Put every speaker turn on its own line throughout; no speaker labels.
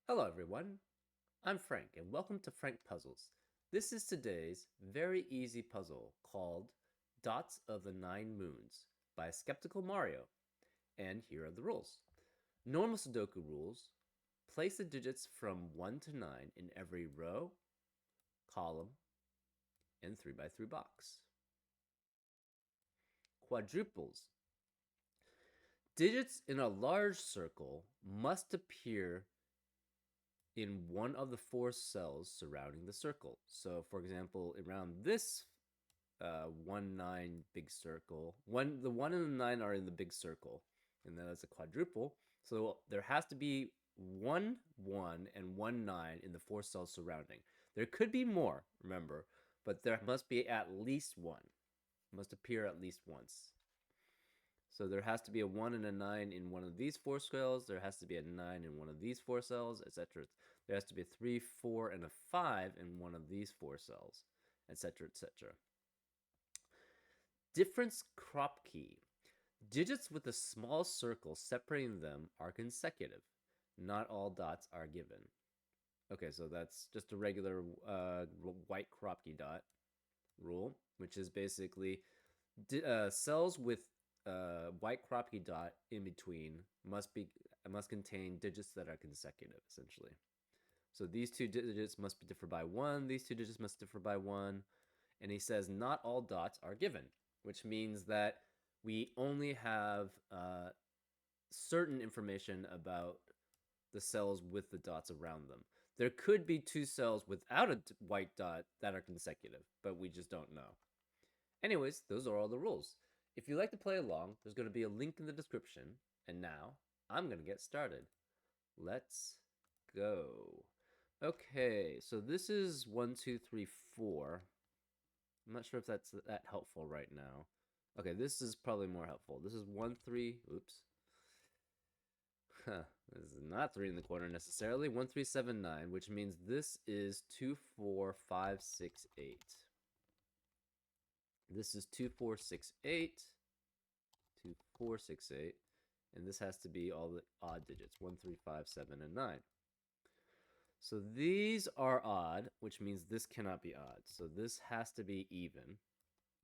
Hello everyone, I'm Frank and welcome to Frank Puzzles. This is today's very easy puzzle called Dots of the Nine Moons by Skeptical Mario. And here are the rules. Normal Sudoku rules: place the digits from 1 to 9 in every row, column, and 3x3 box. Quadruples: digits in a large circle must appear in one of the four cells surrounding the circle. So, for example, around this 1 9 big circle, the 1 and the 9 are in the big circle, and then that's a quadruple. So there has to be 1 1 and 1 9 in the four cells surrounding. There could be more, remember, but there must be at least one. It must appear at least once. So there has to be a 1 and a 9 in one of these four cells. There has to be a 9 in one of these four cells, etc. There has to be a 3, 4, and a 5 in one of these four cells, etc., etc. Difference crop key. Digits with a small circle separating them are consecutive. Not all dots are given. Okay, so that's just a regular white crop key dot rule, which is basically cells with white crop key dot in between must contain digits that are consecutive, essentially. So these two digits must be differ by 1. These two digits must differ by 1. And he says not all dots are given, which means that we only have certain information about the cells with the dots around them. There could be two cells without a white dot that are consecutive, but we just don't know. Anyways, those are all the rules. If you'd like to play along, there's going to be a link in the description. And now, I'm going to get started. Let's go. Okay, so this is 1, 2, 3, 4. I'm not sure if that's that helpful right now. Okay, this is probably more helpful. This is 1, 3, oops. Huh, this is not 3 in the corner necessarily. 1, 3, 7, 9, which means this is 2, 4, 5, 6, 8. This is 2, 4, 6, 8. 2, 4, 6, 8. And this has to be all the odd digits. 1, 3, 5, 7, and 9. So these are odd, which means this cannot be odd. So this has to be even,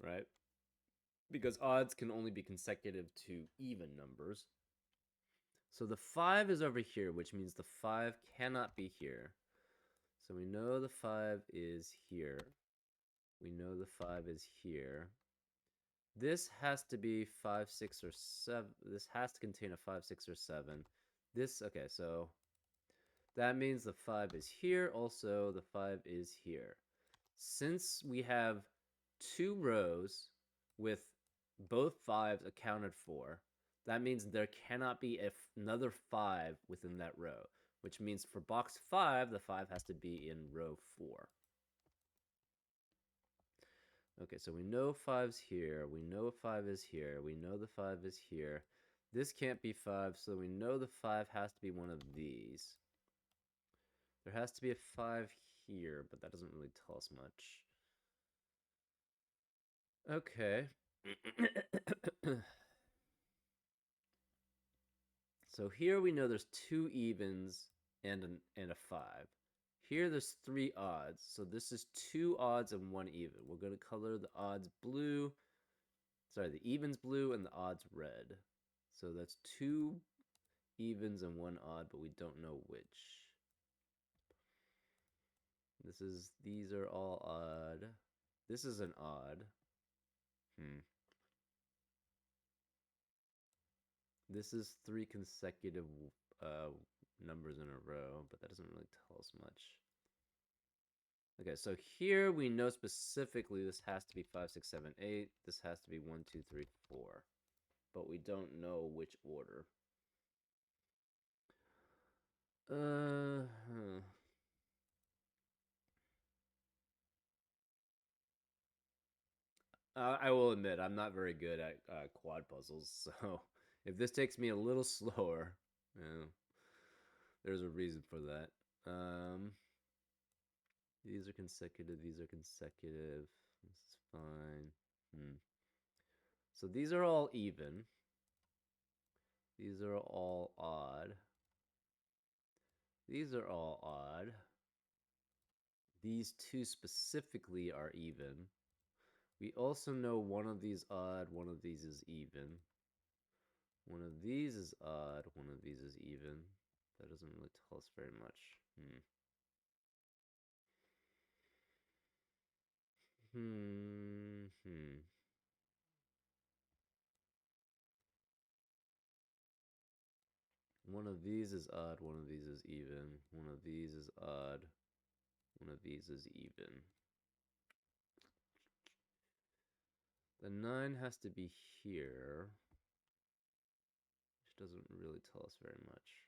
right? Because odds can only be consecutive to even numbers. So the 5 is over here, which means the 5 cannot be here. So we know the 5 is here. We know the 5 is here. This has to be 5, 6, or 7. This has to contain a 5, 6, or 7. This, okay, so that means the 5 is here. Also, the 5 is here. Since we have two rows with both 5s accounted for, that means there cannot be another 5 within that row, which means for box 5, the 5 has to be in row 4. Okay, so we know 5's here. We know 5 is here. We know the 5 is here. This can't be 5, so we know the 5 has to be one of these. There has to be a 5 here, but that doesn't really tell us much. Okay. So here we know there's two evens and a 5. Here there's three odds. So this is two odds and one even. We're going to color the odds blue. Sorry, the evens blue and the odds red. So that's two evens and one odd, but we don't know which. These are all odd. This is an odd. This is three consecutive numbers in a row, but that doesn't really tell us much. Okay, so here we know specifically this has to be 5, 6, 7, 8. This has to be 1, 2, 3, 4. But we don't know which order. I will admit, I'm not very good at quad puzzles, so if this takes me a little slower, there's a reason for that. These are consecutive, these are consecutive. This is fine. So these are all even. These are all odd. These are all odd. These two specifically are even. We also know one of these odd, one of these is even. One of these is odd, one of these is even. That doesn't really tell us very much. One of these is odd, one of these is even. One of these is odd, one of these is even. The 9 has to be here, which doesn't really tell us very much.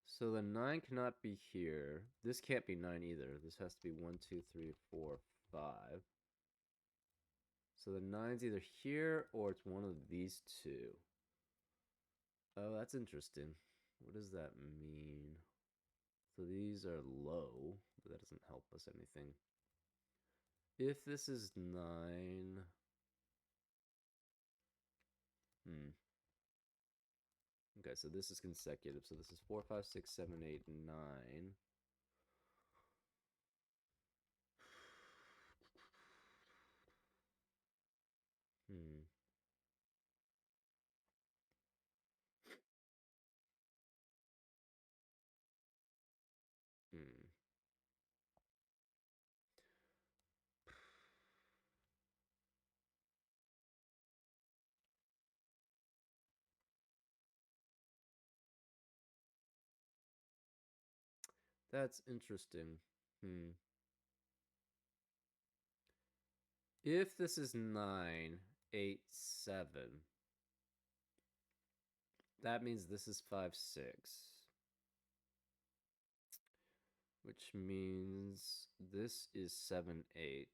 So the 9 cannot be here. This can't be 9 either. This has to be 1, 2, 3, 4, 5. So the 9's either here or it's one of these two. Oh, that's interesting. What does that mean? So these are low, but that doesn't help us anything. If this is 9... Okay, so this is consecutive. So this is 4, 5, 6, 7, 8, 9. That's interesting. If this is 9, 8, 7, that means this is 5, 6. Which means this is 7, 8.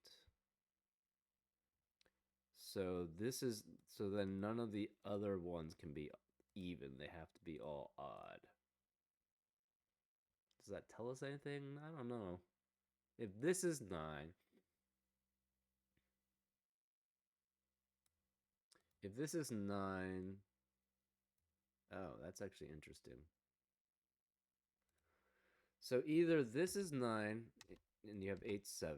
So this is, so then none of the other ones can be even. They have to be all odd. Does that tell us anything? I don't know. If this is 9, if this is 9, oh, that's actually interesting. So either this is 9 and you have 8, 7,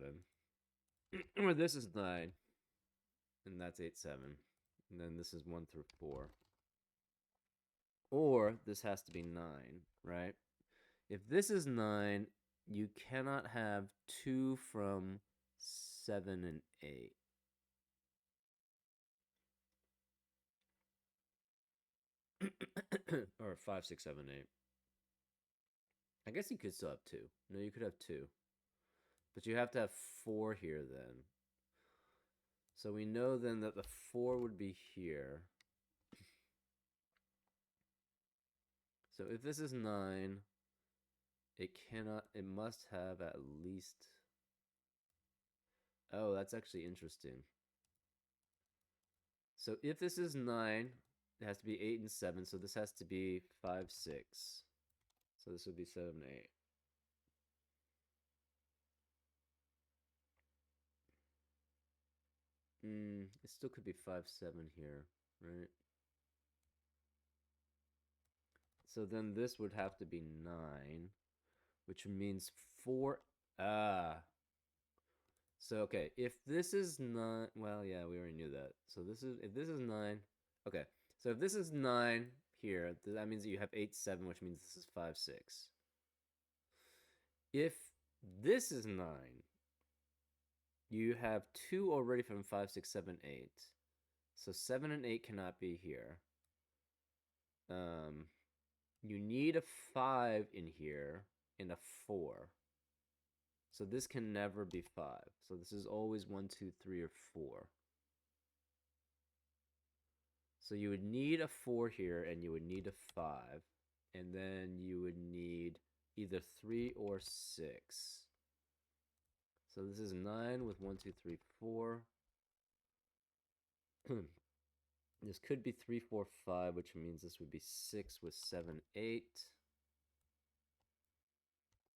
or this is 9 and that's 8, 7, and then this is 1 through 4. Or this has to be 9, right? If this is 9, you cannot have 2 from 7 and 8. Or 5, 6, 7, 8. I guess you could still have 2. No, you could have 2. But you have to have 4 here then. So we know then that the 4 would be here. So if this is 9, it must have at least... Oh, that's actually interesting. So if this is 9, it has to be 8 and 7, so this has to be 5, 6. So this would be 7, 8. It still could be 5, 7 here, right? So then this would have to be 9, which means 4. So, okay, if this is 9, well, yeah, we already knew that. So if this is 9, okay. So if this is 9 here, that means that you have 8, 7, which means this is 5, 6. If this is 9, you have 2 already from 5, 6, 7, 8. So 7 and 8 cannot be here. You need a 5 in here and a 4. So this can never be 5. So this is always 1, 2, 3, or 4. So you would need a 4 here and you would need a 5. And then you would need either 3 or 6. So this is 9 with 1, 2, 3, 4. This could be 3, 4, 5, which means this would be 6 with 7, 8.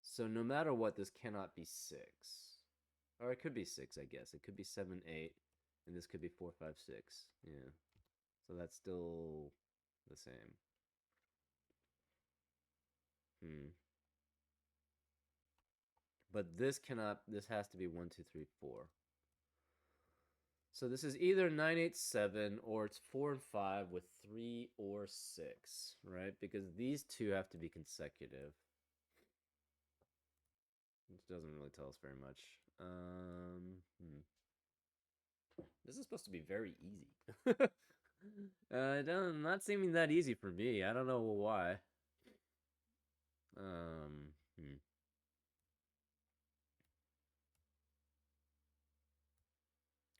So no matter what, this cannot be 6. Or it could be 6, I guess. It could be 7, 8, and this could be 4, 5, 6. Yeah. So that's still the same. But this cannot, this has to be 1, 2, 3, 4. So this is either 9, 8, 7, or it's 4 and 5 with 3 or 6, right? Because these two have to be consecutive. Which doesn't really tell us very much. This is supposed to be very easy. Not seeming that easy for me. I don't know why. Um, hmm.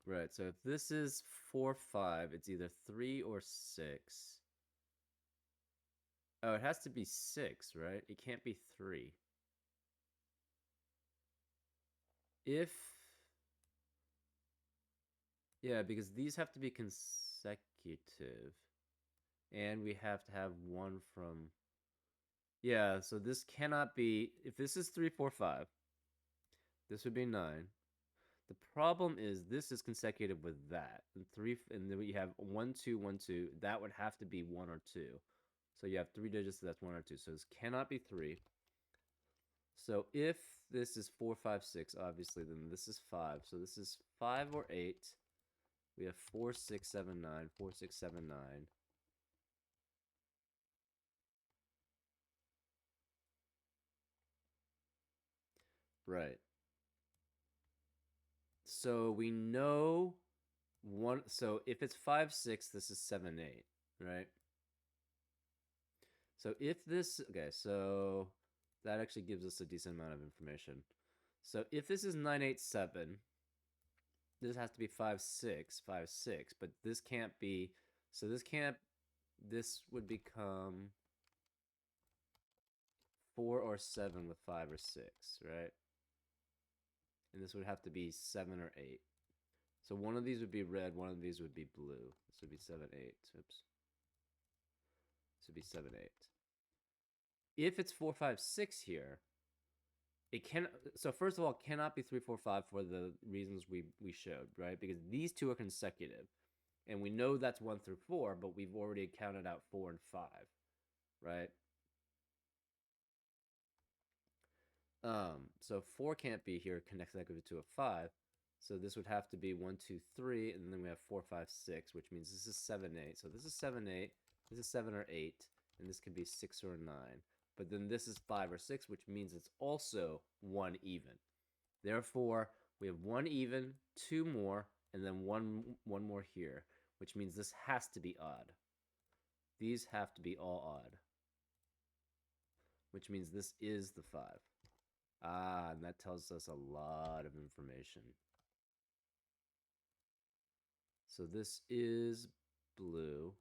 Right, so if this is 4, 5, it's either 3 or 6. Oh, it has to be 6, right? It can't be 3. If... Yeah, because these have to be consecutive. And we have to have one from... Yeah, so this cannot be... If this is 3, 4, 5, this would be 9. The problem is this is consecutive with that. And then we have 1, 2, 1, 2. That would have to be 1 or 2. So you have 3 digits, so that's 1 or 2. So this cannot be 3. So if this is 4, 5, 6, obviously, then this is 5. So this is 5 or 8. We have 4, 6, 7, 9. 4, 6, 7, 9. Right. So we know one. So if it's 5, 6, this is 7, 8, right? So if this, okay, so that actually gives us a decent amount of information. So if this is 9, 8, 7, this has to be 5, 6, 5, 6, but this can't be, so this can't, this would become 4 or 7 with 5 or 6, right? And this would have to be 7 or 8. So one of these would be red, one of these would be blue. This would be 7, 8. Oops. This would be 7, 8. If it's 4, 5, 6 here, it can. So first of all, it cannot be 3, 4, 5 for the reasons we showed, right? Because these two are consecutive, and we know that's 1 through 4, but we've already counted out 4 and 5, right? So 4 can't be here consecutive to a 5. So this would have to be 1, 2, 3, and then we have 4, 5, 6, which means this is 7, 8. So this is 7, 8, this is 7 or 8, and this could be 6 or 9. But then this is 5 or 6, which means it's also 1 even. Therefore, we have 1 even, 2 more, and then one more here, which means this has to be odd. These have to be all odd, which means this is the 5. Ah, and that tells us a lot of information. So this is blue.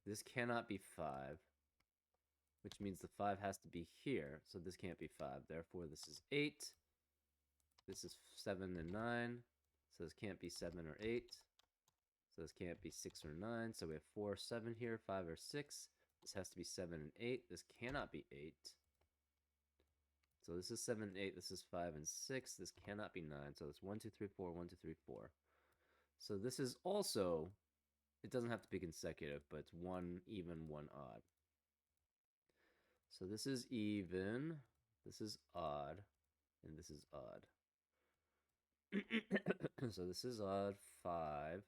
This cannot be 5, which means the 5 has to be here. So this can't be 5. Therefore, this is 8. This is 7 and 9. So this can't be 7 or 8. So this can't be 6 or 9. So we have 4 or 7 here, 5 or 6. This has to be 7 and 8. This cannot be 8. So this is 7 and 8. This is 5 and 6. This cannot be 9. So it's 1, 2, 3, 4, 1, 2, 3, 4. So this is also, it doesn't have to be consecutive, but it's 1 even, 1 odd. So this is even, this is odd, and this is odd. So this is odd, 5.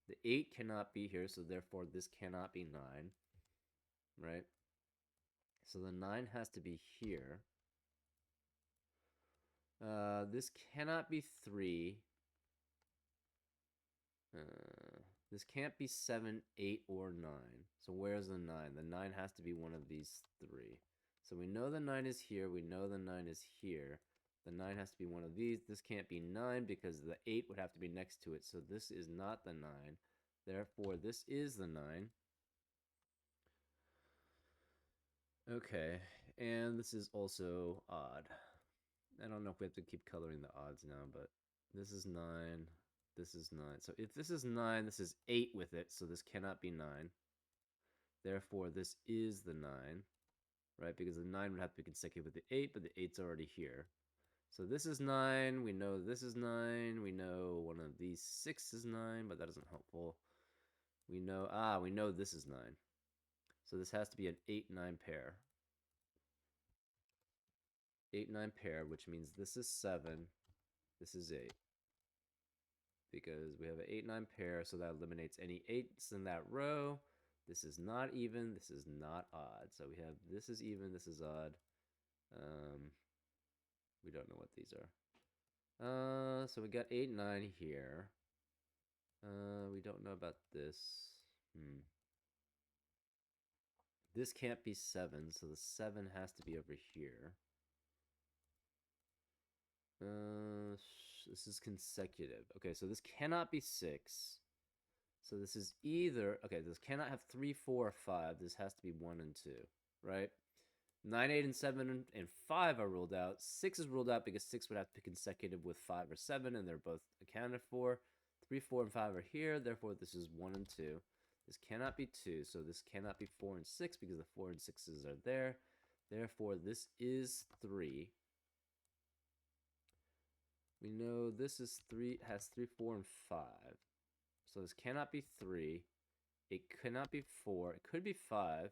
The 8 cannot be here, so therefore this cannot be 9, right? So the 9 has to be here. This cannot be 3. This can't be 7, 8, or 9. So where's the 9? The 9 has to be one of these 3. So we know the 9 is here. We know the 9 is here. The 9 has to be one of these. This can't be 9 because the 8 would have to be next to it. So this is not the 9. Therefore, this is the 9. Okay, and this is also odd. I don't know if we have to keep coloring the odds now, but this is 9. This is 9. So if this is 9, this is 8 with it, so this cannot be 9. Therefore, this is the 9. right? Because the 9 would have to be consecutive with the 8, but the 8's already here. So this is 9. We know this is 9. We know one of these 6 is 9, but that isn't helpful. We know this is 9. So this has to be an 8-9 pair. 8-9 pair, which means this is 7. This is 8. Because we have an 8-9 pair, so that eliminates any 8s in that row. This is not even. This is not odd. So we have this is even. This is odd. We don't know what these are. So we got 8-9 here. We don't know about this. This can't be 7, so the 7 has to be over here. This is consecutive. Okay, so this cannot be 6. So this is either, okay, this cannot have 3, 4, or 5. This has to be 1 and 2, right? 9, 8, and 7 and 5 are ruled out. 6 is ruled out because 6 would have to be consecutive with 5 or 7, and they're both accounted for. 3, 4, and 5 are here, therefore this is 1 and 2. This cannot be 2, so this cannot be 4 and 6 because the 4 and 6s are there. Therefore, this is 3. We know this is 3, has 3, 4, and 5. So this cannot be 3. It cannot be 4. It could be 5.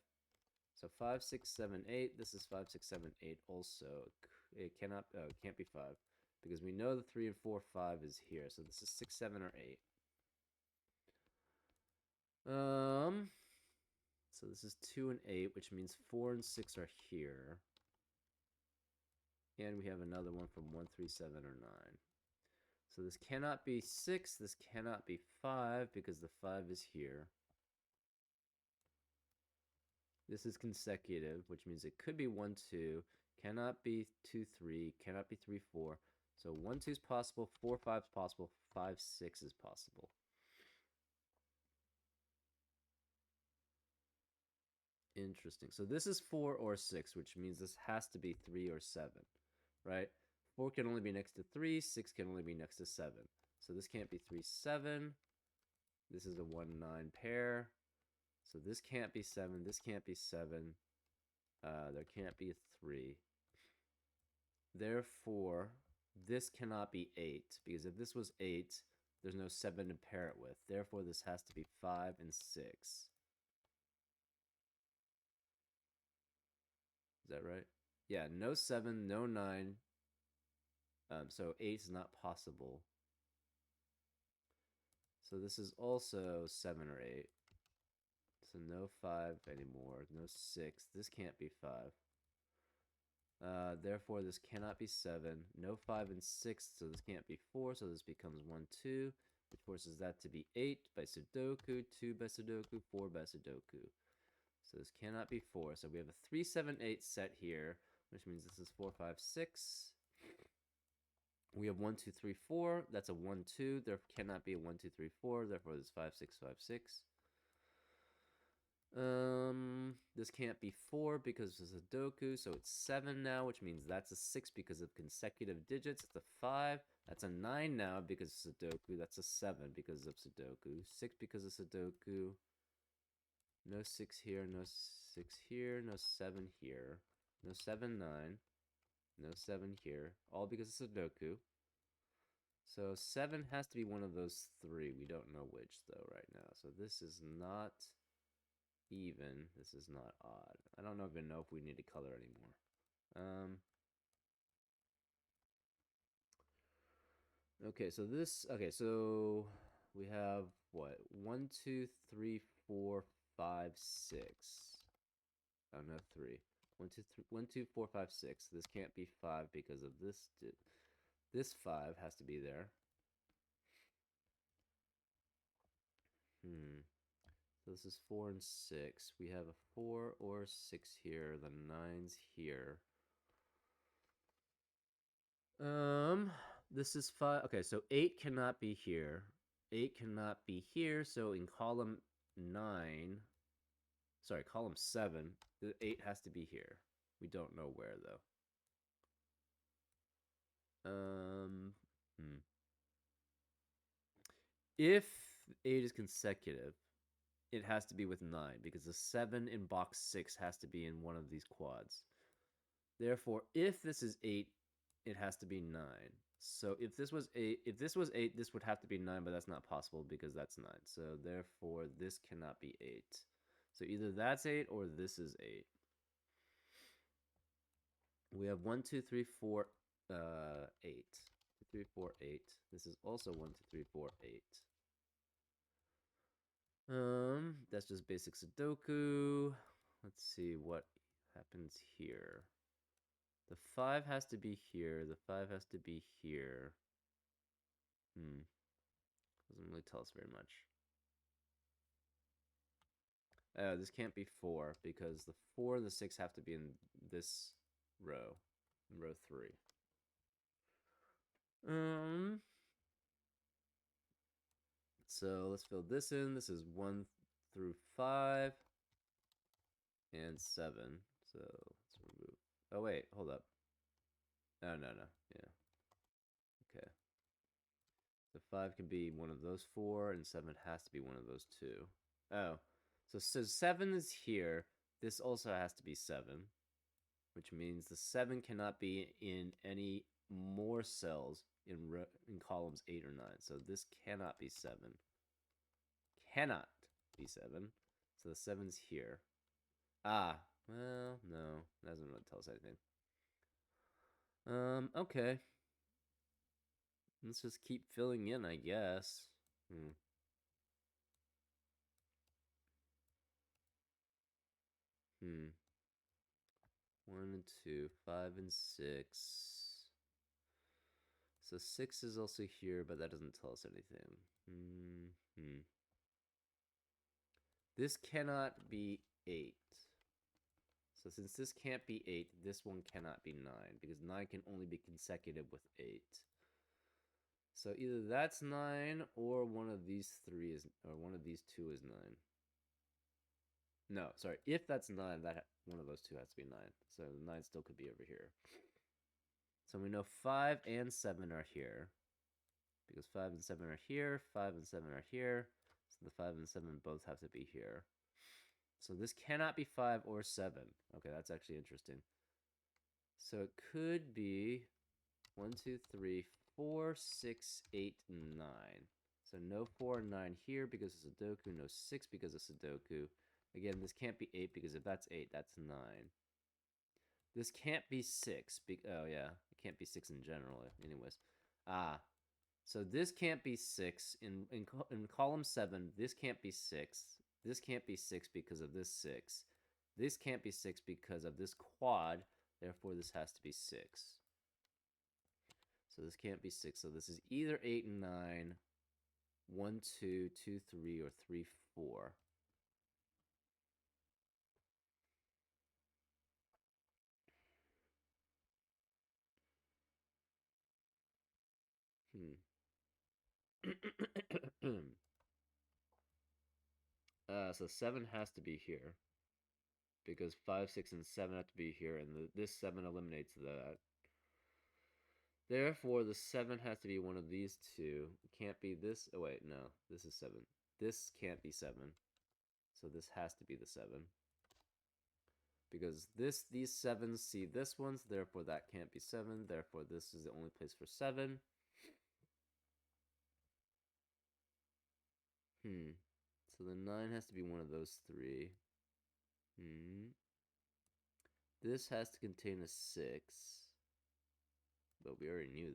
So 5, 6, 7, 8. This is 5, 6, 7, 8 also. It cannot, it can't be 5. Because we know the 3 and 4, 5 is here. So this is 6, 7, or 8. So this is 2 and 8, which means 4 and 6 are here. And we have another one from 1, 3, 7, or 9. So this cannot be 6. This cannot be 5 because the 5 is here. This is consecutive, which means it could be 1, 2. Cannot be 2, 3. Cannot be 3, 4. So 1, 2 is possible. 4, 5 is possible. 5, 6 is possible. Interesting. So this is 4 or 6, which means this has to be 3 or 7, right? 4 can only be next to 3. 6 can only be next to 7. So this can't be 3, 7. This is a 1, 9 pair. So this can't be 7. This can't be 7. There can't be a 3. Therefore, this cannot be 8. Because if this was 8, there's no 7 to pair it with. Therefore, this has to be 5 and 6. Is that right? Yeah, no 7, no 9. So 8 is not possible. So this is also 7 or 8. So no 5 anymore. No 6. This can't be 5. Therefore, this cannot be 7. No 5 and 6, so this can't be 4. So this becomes 1, 2, which forces that to be 8 by Sudoku, 2 by Sudoku, 4 by Sudoku. So this cannot be 4. So we have a 3, 7, 8 set here, which means this is 4, 5, 6. We have 1, 2, 3, 4. That's a 1, 2. There cannot be a 1, 2, 3, 4. Therefore, this is 5, 6, 5, 6. This can't be 4 because it's a Sudoku, so it's 7 now, which means that's a 6 because of consecutive digits. It's a 5. That's a 9 now because of Sudoku. That's a 7 because of Sudoku. 6 because of Sudoku. No 6 here, no 6 here, no 7 here. No 7, 9. No 7 here. All because of Sudoku. So 7 has to be one of those 3. We don't know which, though, right now. So this is not even. This is not odd. I don't even know if we need to color anymore. Okay, so we have what? 1, 2, 3, 4, 5, 6. Oh, no, 3. 1, 2, 3, 1, 2, 4, 5, 6. This can't be 5 because of this. This 5 has to be there. So this is 4 and 6. We have a 4 or 6 here. The 9's here. This is 5. Okay, so 8 cannot be here. 8 cannot be here. So in column 9, sorry, column 7, the 8 has to be here. We don't know where though. If 8 is consecutive, it has to be with 9 because the 7 in box 6 has to be in one of these quads. Therefore, if this is 8, it has to be 9. So if this was 8, this would have to be 9, but that's not possible because that's 9. So therefore, this cannot be 8. So either that's 8 or this is 8. We have 1, 2, 3, 4, 8. 2, 3, 4, 8. This is also 1, 2, 3, 4, 8. That's just basic Sudoku. Let's see what happens here. The 5 has to be here. The 5 has to be here. Doesn't really tell us very much. This can't be 4 because the 4 and the 6 have to be in this row, in row 3. So let's fill this in. This is 1 through 5 and 7. So let's remove. Oh wait, hold up. Oh no. Yeah. Okay. The 5 can be one of those 4, and 7 has to be one of those 2. Oh. So 7 is here. This also has to be 7, which means the 7 cannot be in any more cells in columns 8 or 9. So this cannot be 7. Cannot be 7. So the 7's here. Ah, well, no. That doesn't really tell us anything. Okay. Let's just keep filling in, I guess. 1 and 2, 5 and 6. So 6 is also here, but that doesn't tell us anything. This cannot be 8. So since this can't be 8, this one cannot be 9, because 9 can only be consecutive with 8. So either that's 9 or one of these 3 is, or one of these 2 is 9. No, sorry. If that's 9, that one of those 2 has to be 9. So 9 still could be over here. So we know 5 and 7 are here. Because 5 and 7 are here, 5 and 7 are here. So the 5 and 7 both have to be here. So this cannot be 5 or 7. Okay, that's actually interesting. So it could be 1, 2, 3, 4, 6, 8, 9. So no 4 and 9 here because of Sudoku, no 6 because of Sudoku. Again, this can't be 8 because if that's 8, that's 9. This can't be 6. Oh, yeah. It can't be 6 in general, anyways. So this can't be 6. In column 7, this can't be 6. This can't be 6 because of this 6. This can't be 6 because of this quad. Therefore, this has to be 6. So this can't be 6. So this is either 8 and 9, 1, 2, 2, 3, or 3, 4. So 7 has to be here. Because 5, 6, and 7 have to be here, and this 7 eliminates that. Therefore, the 7 has to be one of these 2. It can't be this. Oh, wait, no. This is 7. This can't be 7. So this has to be the 7. Because these 7s see this one's, therefore that can't be 7. Therefore, this is the only place for 7. So the 9 has to be one of those 3. This has to contain a 6. But we already knew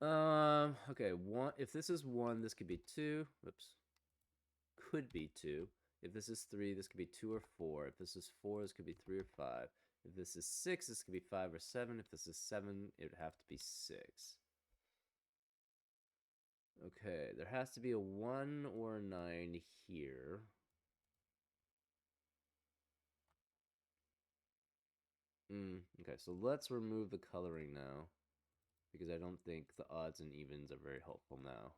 that. Okay, 1. If this is 1, this could be 2. Whoops. Could be 2. If this is 3, this could be 2 or 4. If this is 4, this could be 3 or 5. If this is 6, this could be 5 or 7. If this is 7, it would have to be 6. Okay, there has to be a 1 or a 9 here. Okay, so let's remove the coloring now, because I don't think the odds and evens are very helpful now.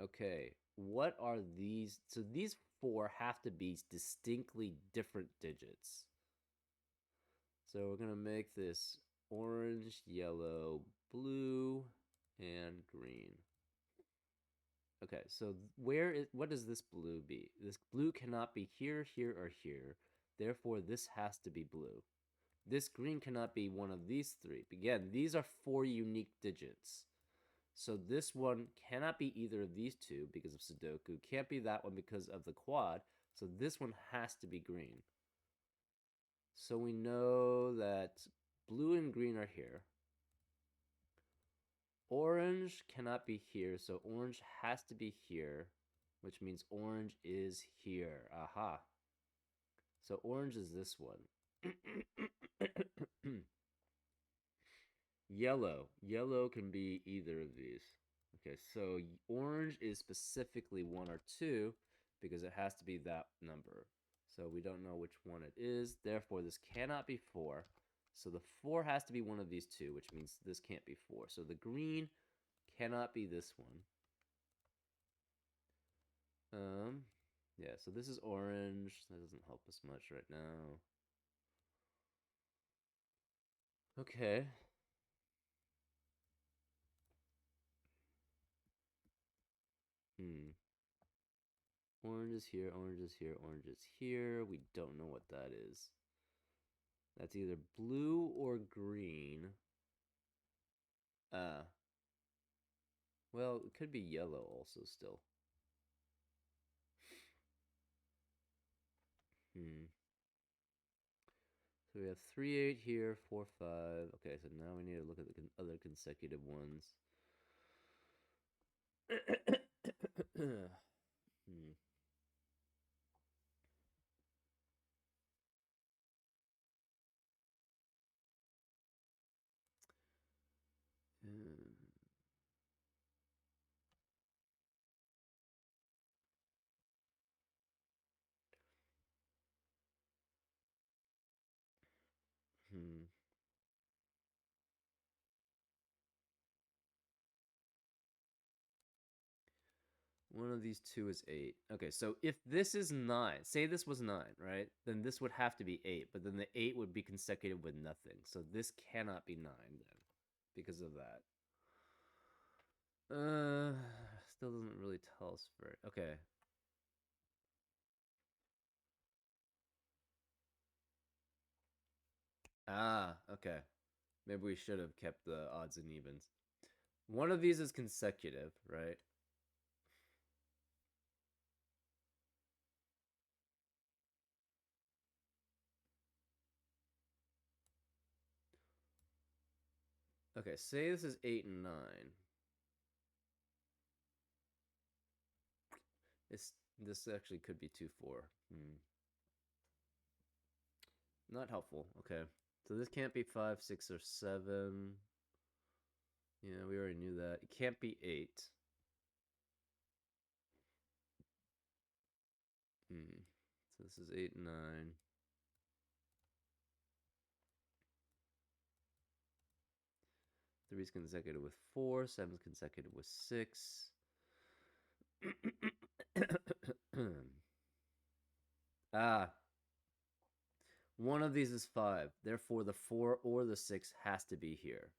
Okay, what are these? So these 4 have to be distinctly different digits. So we're going to make this orange, yellow, blue, and green. Okay, so what does this blue be? This blue cannot be here, here, or here. Therefore, this has to be blue. This green cannot be one of these three. Again, these are 4 unique digits. So this one cannot be either of these two because of Sudoku. Can't be that one because of the quad. So this one has to be green. So we know that blue and green are here. Orange cannot be here, so orange has to be here, which means orange is here. Aha. So orange is this one. Yellow. Yellow can be either of these. Okay, so orange is specifically 1 or 2 because it has to be that number. So we don't know which one it is. Therefore, this cannot be 4. So the 4 has to be one of these two, which means this can't be 4. So the green cannot be this one. Yeah, so this is orange. That doesn't help us much right now. Okay. Hmm. Orange is here, orange is here, orange is here. We don't know what that is. That's either blue or green. Uh, well, it could be yellow also still. Hmm. So we have 3, 8 here, 4, 5. Okay, so now we need to look at the other consecutive ones. Hmm. Hmm. One of these two is 8. Okay, so if this is 9, say this was 9, right? Then this would have to be 8, but then the 8 would be consecutive with nothing. So this cannot be 9 then because of that. Still doesn't really tell us very. Okay. Ah, okay. Maybe we should have kept the odds and evens. One of these is consecutive, right? Okay, say this is 8 and 9. This actually could be 2, 4. Not helpful. Okay. So this can't be 5, 6, or 7. Yeah, we already knew that. It can't be 8. So this is 8 and 9. 3 is consecutive with 4. 7 is consecutive with 6. Ah, one of these is 5. Therefore, the 4 or the 6 has to be here.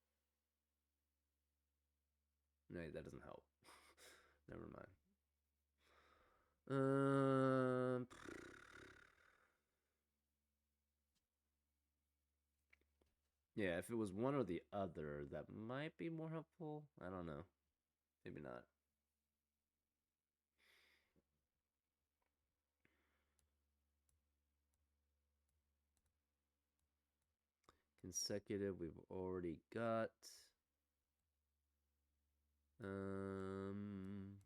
No, that doesn't help. Never mind. Um, yeah, if it was one or the other, that might be more helpful. I don't know. Maybe not. Consecutive, we've already got. Hmm.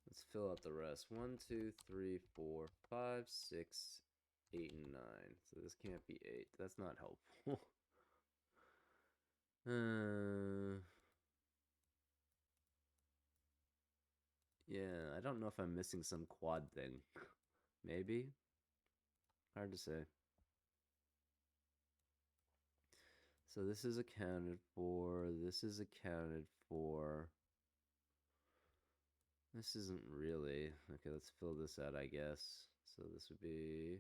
Let's fill out the rest. 1, 2, 3, 4, 5, 6, 8, and 9. So this can't be 8. That's not helpful. Yeah, I don't know if I'm missing some quad thing. Maybe? Hard to say. So this is accounted for. This is accounted for. This isn't really. Okay, let's fill this out, I guess. So this would be.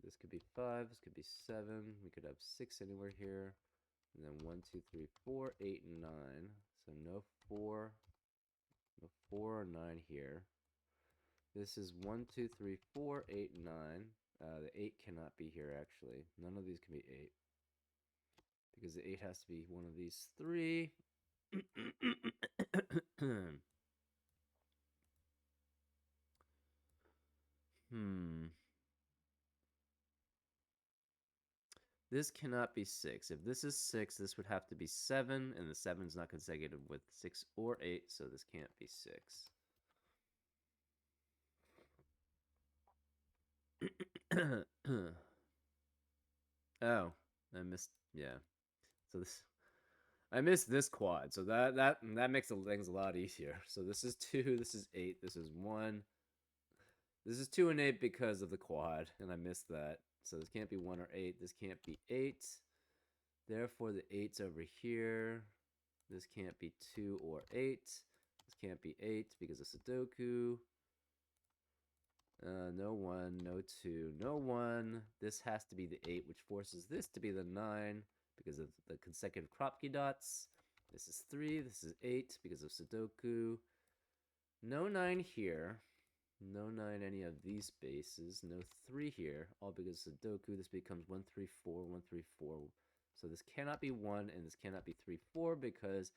This could be 5. This could be 7. We could have 6 anywhere here. And then 1, 2, 3, 4, 8, and 9. So no 4. No 4 or 9 here. This is 1, 2, 3, 4, 8, 9. The 8 cannot be here, actually. None of these can be 8. Because the 8 has to be one of these 3. This cannot be 6. If this is 6, this would have to be 7, and the 7 is not consecutive with 6 or 8, so this can't be 6. Oh, I missed. Yeah. So this, I missed this quad. So that makes the things a lot easier. So this is 2. This is 8. This is 1. This is 2 and 8 because of the quad, and I missed that. So this can't be 1 or 8. This can't be 8. Therefore, the 8's over here. This can't be 2 or 8. This can't be 8 because of Sudoku. No 1, no 2, no 1. This has to be the 8, which forces this to be the 9 because of the consecutive Kropke dots. This is 3, this is 8 because of Sudoku. No 9 here. No 9 any of these spaces. No 3 here, all because of Sudoku. This becomes 1, 3, 4, 1, 3, 4. So this cannot be 1, and this cannot be 3, 4 because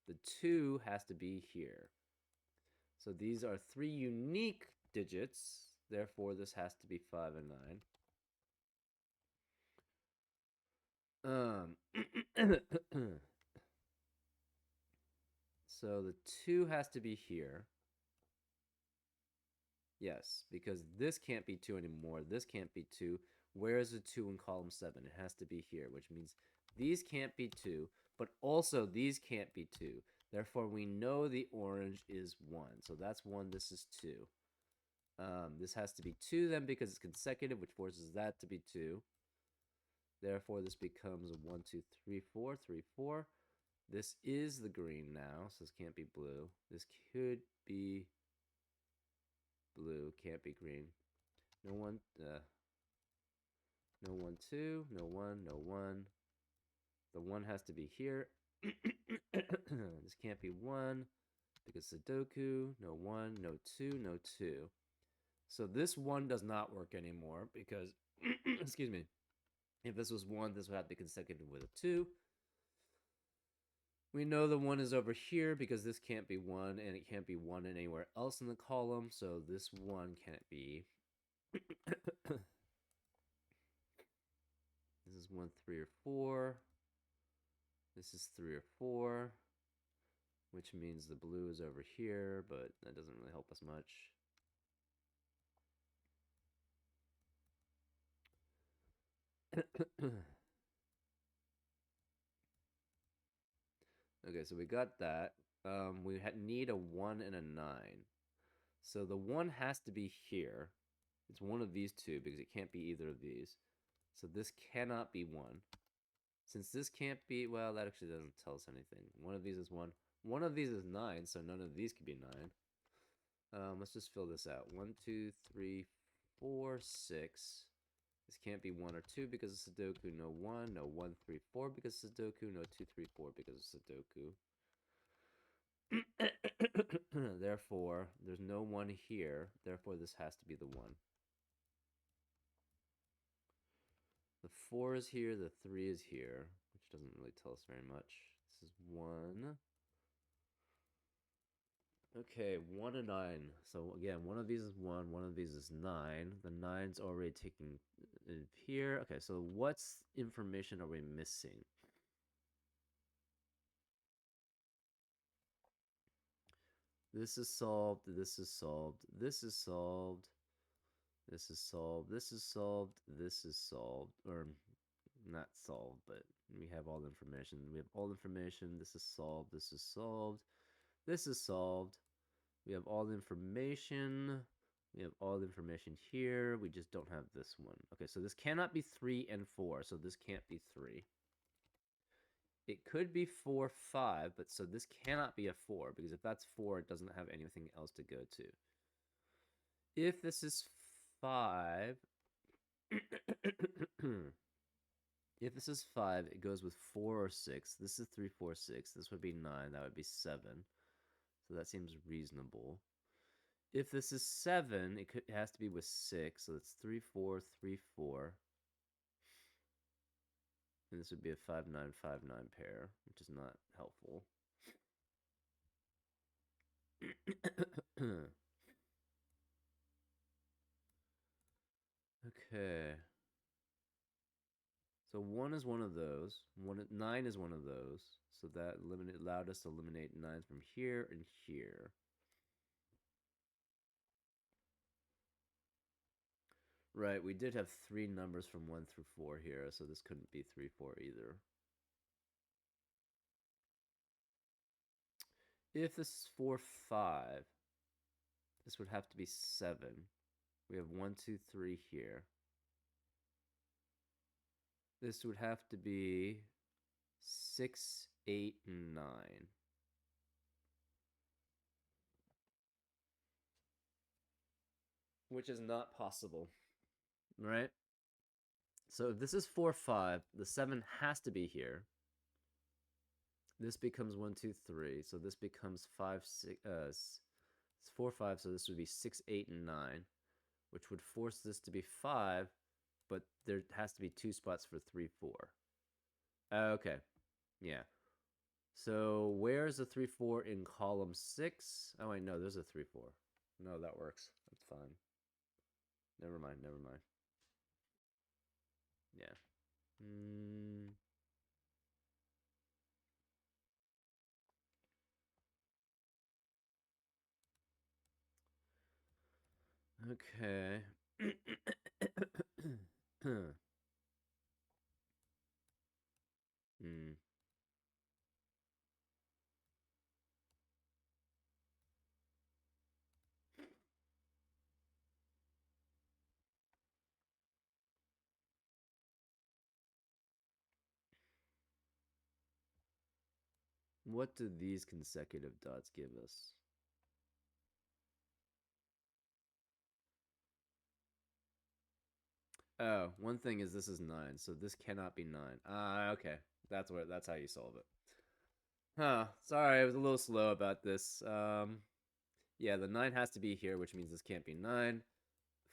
the 2 has to be here. So these are 3 unique digits. Therefore, this has to be 5 and 9. So the 2 has to be here. Yes, because this can't be 2 anymore. This can't be 2. Where is the 2 in column 7? It has to be here, which means these can't be 2, but also these can't be 2. Therefore, we know the orange is 1. So that's 1. This is 2. This has to be 2 then because it's consecutive, which forces that to be 2. Therefore, this becomes 1, 2, 3, 4, 3, 4. This is the green now, so this can't be blue. This could be blue, can't be green. No 1, no 1, 2, no 1, no 1. The 1 has to be here. This can't be 1 because Sudoku. No 1, no 2, no 2. So this 1 does not work anymore because, excuse me, if this was 1, this would have to be consecutive with a 2. We know the 1 is over here because this can't be 1, and it can't be 1 anywhere else in the column, so this 1 can't be. This is 1, 3, or 4. This is 3 or 4, which means the blue is over here, but that doesn't really help us much. Okay, so we got that. We need a 1 and a 9. So the 1 has to be here. It's one of these two because it can't be either of these. So this cannot be 1. Since this can't be, well, that actually doesn't tell us anything. One of these is 1. One of these is 9, so none of these could be 9. Let's just fill this out. 1, 2, 3, 4, 6. This can't be 1 or 2 because of Sudoku. No 1, no 1, 3, 4 because of Sudoku. No 2, 3, 4 because of Sudoku. Therefore, there's no 1 here. Therefore, this has to be the 1. The 4 is here. The 3 is here, which doesn't really tell us very much. This is 1. Okay, 1 and 9. So again, one of these is 1, one of these is 9. The 9's already taken here. Okay, so what's information are we missing? This is solved, this is solved, this is solved, this is solved, this is solved, this is solved, or not solved, but we have all the information. We have all the information. This is solved, this is solved, this is solved. We have all the information. We have all the information here. We just don't have this one. Okay, so this cannot be 3 and 4, so this can't be 3. It could be 4, 5, but so this cannot be a 4, because if that's 4, it doesn't have anything else to go to. If this is 5, If this is 5, it goes with 4 or 6. This is 3, 4, 6. This would be 9. That would be 7. So that seems reasonable. If this is 7, it has to be with 6. So it's 3, 4, 3, 4. And this would be a 5, 9, 5, 9 pair, which is not helpful. Okay. So 1 is one of those. 9 is one of those. So that allowed us to eliminate 9s from here and here. Right, we did have 3 numbers from 1 through 4 here, so this couldn't be 3, 4 either. If this is 4, 5, this would have to be 7. We have 1, 2, 3 here. This would have to be 6, 8, 9. Which is not possible, right? So if this is 4, 5, the 7 has to be here. This becomes 1, 2, 3. So this becomes 5, 6. It's 4, 5. So this would be 6, 8, and 9, which would force this to be 5, but there has to be 2 spots for 3, 4. Okay. Yeah. So where's the 3, 4 in column 6? Oh, wait, no, there's a 3, 4. No, that works. That's fine. Never mind, never mind. Yeah. Okay. Hmm. What do these consecutive dots give us? Oh, one thing is this is 9, so this cannot be 9. Ah, okay. That's how you solve it. Huh. Sorry, I was a little slow about this. Yeah, the 9 has to be here, which means this can't be 9.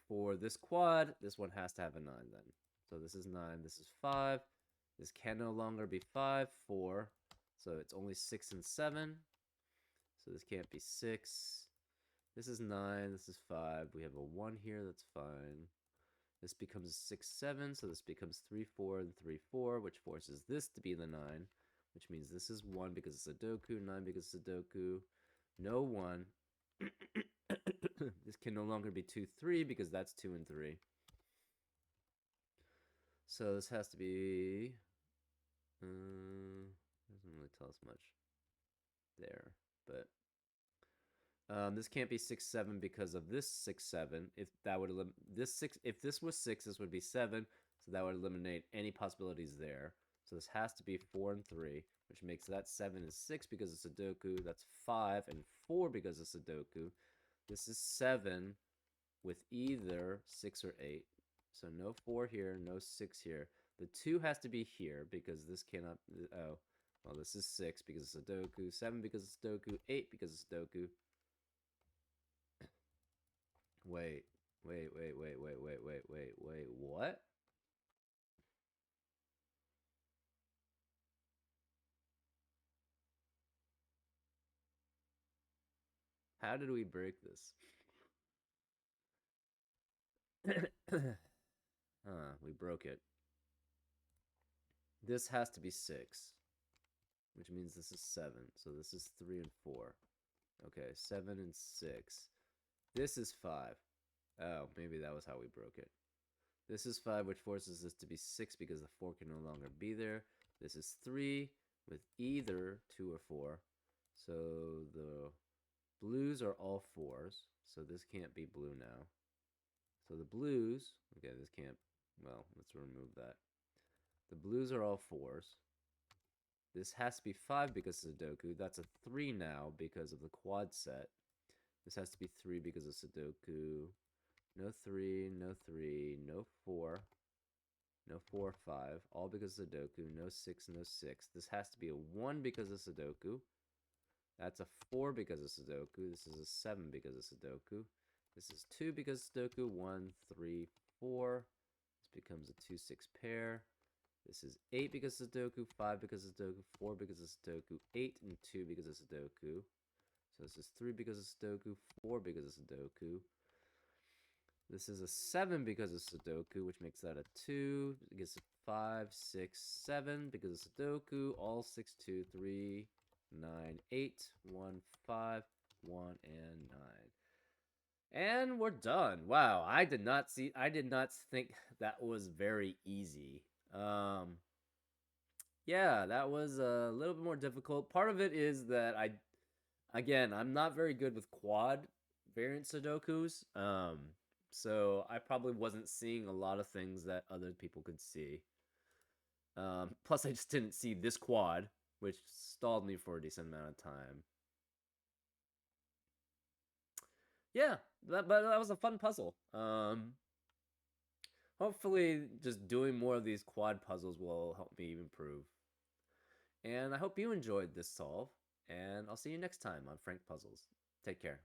For this quad, this one has to have a 9 then. So this is 9, this is 5. This can no longer be 5, 4. So it's only 6 and 7. So this can't be 6. This is 9, this is 5. We have a 1 here, that's fine. This becomes 6, 7, so this becomes 3, 4, and 3, 4, which forces this to be the 9, which means this is 1 because it's Sudoku, 9 because it's Sudoku, no 1. This can no longer be 2, 3 because that's 2 and 3. So this has to be... doesn't really tell us much there, but... this can't be 6, 7 because of this 6, 7. If that would this 6, if this was 6, this would be 7. So that would eliminate any possibilities there. So this has to be 4 and 3, which makes that 7 and 6 because of Sudoku. That's 5 and 4 because of Sudoku. This is 7 with either 6 or 8. So no 4 here, no 6 here. The 2 has to be here because this cannot... Oh, well, this is 6 because of Sudoku, 7 because of Sudoku, 8 because of Sudoku. Wait, what? How did we break this? We broke it. This has to be 6, which means this is 7. So this is 3 and 4. Okay, 7 and 6. This is 5. Oh, maybe that was how we broke it. This is 5, which forces this to be 6 because the 4 can no longer be there. This is 3 with either 2 or 4. So the blues are all 4s. So this can't be blue now. So the blues, okay, this can't, well, let's remove that. The blues are all 4s. This has to be 5 because of Sudoku. That's a 3 now because of the quad set. This has to be 3 because of Sudoku. No 3, no 3, no 4, no 4, 5. All because of Sudoku. No 6, no 6. This has to be a 1 because of Sudoku. That's a 4 because of Sudoku. This is a 7 because of Sudoku. This is 2 because of Sudoku. 1, 3, 4. This becomes a 2, 6 pair. This is 8 because of Sudoku, 5 because of Sudoku, 4 because of Sudoku, 8 and 2 because of Sudoku. So this is 3 because of Sudoku, 4 because of Sudoku. This is a 7 because of Sudoku, which makes that a 2. It gives it 5, 6, 7 because of Sudoku. All 6, 2, 3, 9, 8, 1, 5, 1, and 9. And we're done. Wow, I did not think that was very easy. Yeah, that was a little bit more difficult. Part of it is that I'm not very good with quad variant Sudokus. So I probably wasn't seeing a lot of things that other people could see. Plus, I just didn't see this quad, which stalled me for a decent amount of time. Yeah, but that was a fun puzzle. Hopefully, just doing more of these quad puzzles will help me improve. And I hope you enjoyed this solve, and I'll see you next time on Frank Puzzles. Take care.